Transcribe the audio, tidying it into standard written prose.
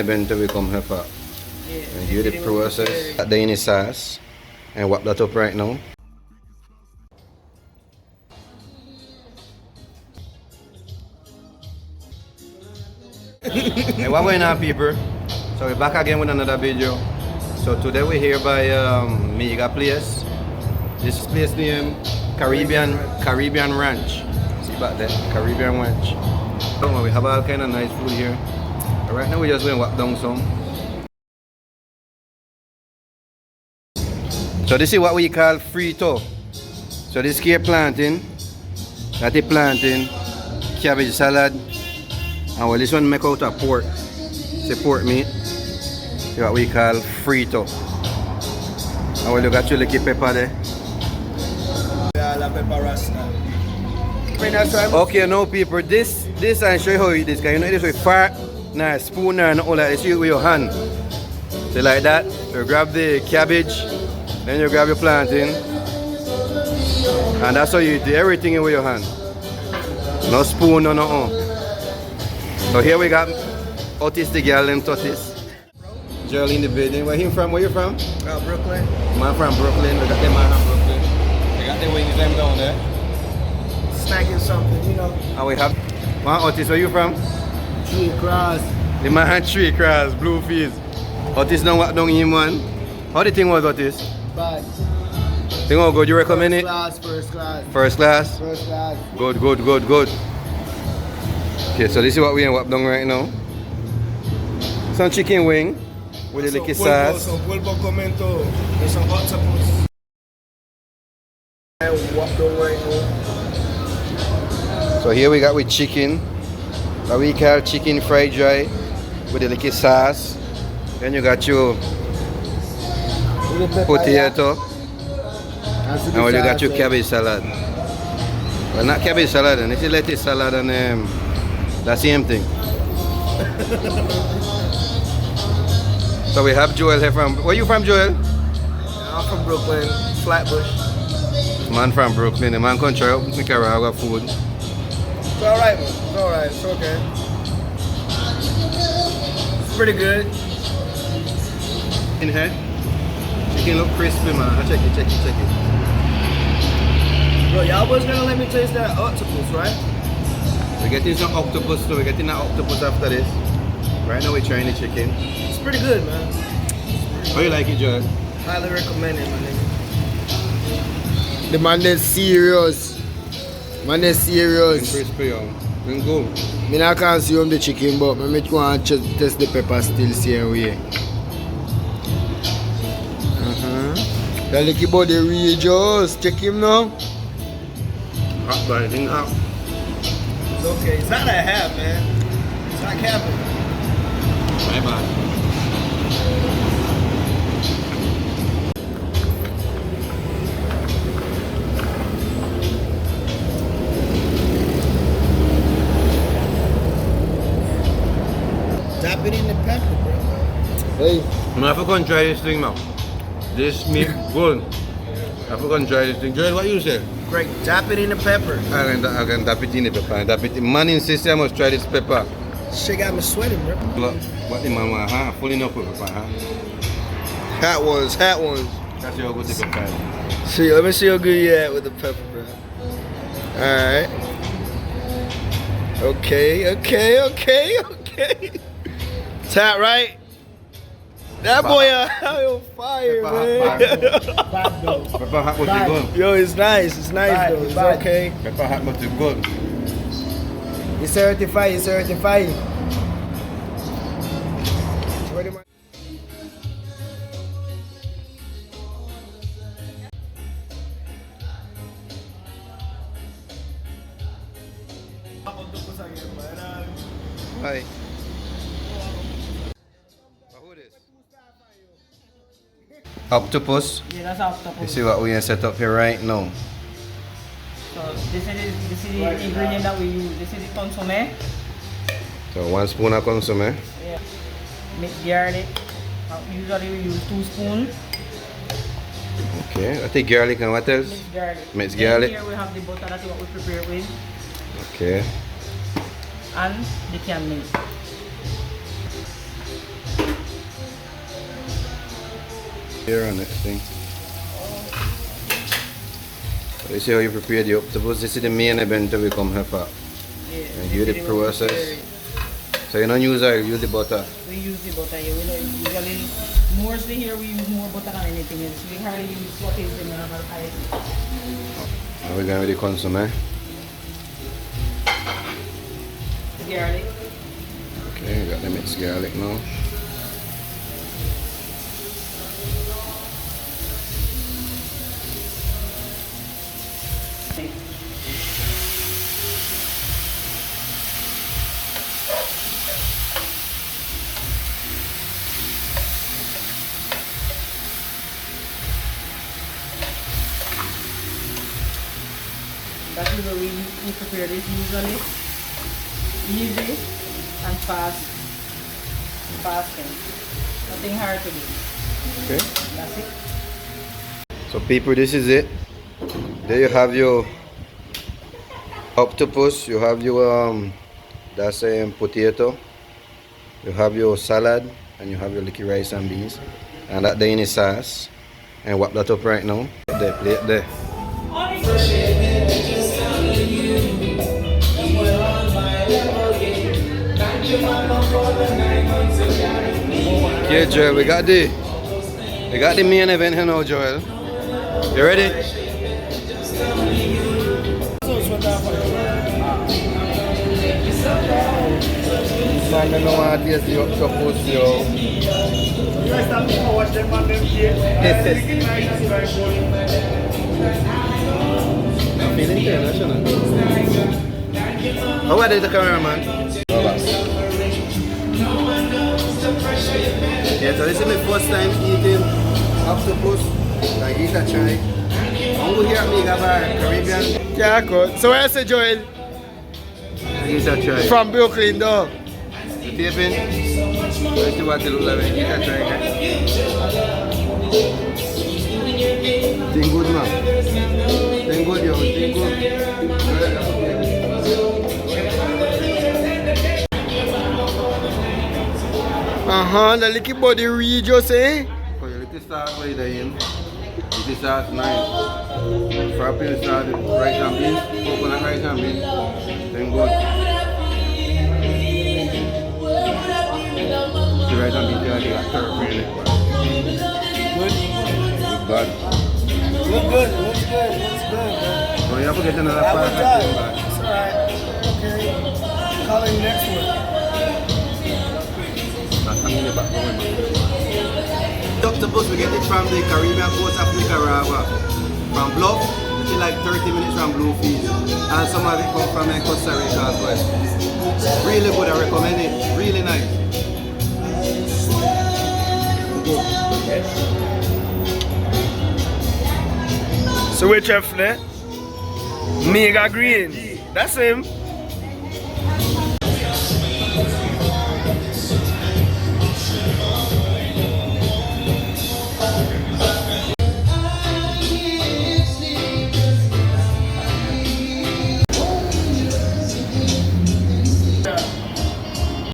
Bento become heifer. And you the process. Add the in the sauce and wrap that up right now. Hey, what going on, people? So we're back again with another video. So today we're here by mega place. This place named Caribbean Ranch. See back there, Caribbean Ranch. So we have all kind of nice food here. But right now we're just going to walk down some. So this is what we call frito. So this here planting, that is planting, cabbage salad, and well, this one make out of pork. It's pork meat. This is what we call frito. And well, look at your little pepper there. Yeah, la pepper rasta. Okay, now people, this I show you how you eat this. Cause you know this with fork, nah, spoon, and all that. This you with your hand. So like that. So grab the cabbage. Then you grab your plantain, and that's how you do everything with your hand. No spoon, no nothing. So here we got Otis the girl named Otis. Girl in the building. Where you from? Brooklyn. Man from Brooklyn. We got the man from Brooklyn. We got the wings them down there. Snacking something, you know. And we have man Otis. Where you from? Tree Cross. The man had 3 crabs, blue fees. Otis don't walk down him one. How the thing was, Otis? Bad. Think how good you recommend it? First class. First class? First class. Good. Okay, so this is what we are doing right now. Some chicken wing with a little sauce. Some pulpo comento and some octopus. And what doing right now? So here we got with chicken. That we call chicken fried dry with a little sauce. Then you got your potato. And well, you got your cabbage salad. Well, not cabbage salad, and it's lettuce salad and the same thing. So we have Joel here from. Where you from, Joel? I'm from Brooklyn, Flatbush. Man from Brooklyn. The man can try out Nicaragua food. It's alright, man. It's alright. It's okay. It's pretty good. In here. Chicken look crispy, man. Check it. Bro, y'all was gonna let me taste that octopus, right? We're getting some octopus, so we're getting that octopus after this. Right now we're trying the chicken. It's pretty good, man. How you like it, Joel? Highly recommend it, my nigga. The man is serious. Man is serious. Crispy, yo. Then go. Me not consume the chicken, but me go and test the pepper still same way. That little body rejoice. Check him now. Hot, but I think hot. It's okay. It's not that half, man. It's not capping. My bad. Dap it in the pepper, bro. Hey. I'm gonna have to go and try this thing now. This meat good. I have to go and try this thing. Joel, what you say? Great. Dap it in the pepper. I can dap it in the pepper. Man insists I must try this pepper. Shit got me sweating, bro. Look, what the man want, huh? Full enough with pepper, huh? Hot ones. That's how good the pepper is. See, let me see how good you at with the pepper, bro. Alright. Okay. Tap right. That boy on fire, man. Pepper hot must be good. Yo, it's nice. It's nice though. It's okay. Pepper hot must be good. It's certified. Hi. Octopus. Yeah, that's octopus. You see what we set up here right now. So this is the ingredient that we use. This is the consomme. So 1 spoon of consomme. Yeah. Mixed garlic. Usually we use 2 spoons. Okay, I think garlic and what else? Mixed garlic. Mixed garlic. Here we have the butter, that's what we prepare with. Okay. And the canned milk. Here on that thing. This is how you prepare the octopus. This is the main event that we come here for. Yeah. And you the process. So you don't use oil, use the butter. We use the butter here. We don't usually, mostly here we use more butter than anything else. We hardly use what is in normal ice. Now we're going with the consomme. Garlic. Okay, we got the mixed garlic now. That is how we prepare this usually. Easy and fast. Fasting. Nothing hard to do. Okay. That's it. So people, this is it. There you have your octopus. You have your that's potato. You have your salad, and you have your liquid rice and beans, and that there in the sauce. And wrap that up right now. There, plate there. Yeah, Joel, we got the main event here now, Joel. You ready? Man, I know how to taste the octopus, yo. I'm feeling international. How are the cameraman? Yeah, so this is my first time eating octopus. I eat a try. I'm going here at Caribbean. Yeah, good. So where's the Joel? I eat a try. From Brooklyn, though. The taping. Let's see what it looks like when you eat a try. Think good, man. Think good, yo. Think good. The little body read just, eh? So you little start where you're in. Little start nice. Frappe you start with rice and beans, coconut rice and beans. Then good. The rice and beans you got turkey in it. Good. Good bad. Look good, looks good, looks good, man. So you have to get another That part was of done. it back. It's alright. Okay. Calling next one. Octopus, we get it from the Caribbean coast of Nicaragua. From Bluff, which is like 30 minutes from Bluefield. And some of it come from Costa Rica as well. Really good, I recommend it. Really nice. So which chef there? Mega Green. That's him.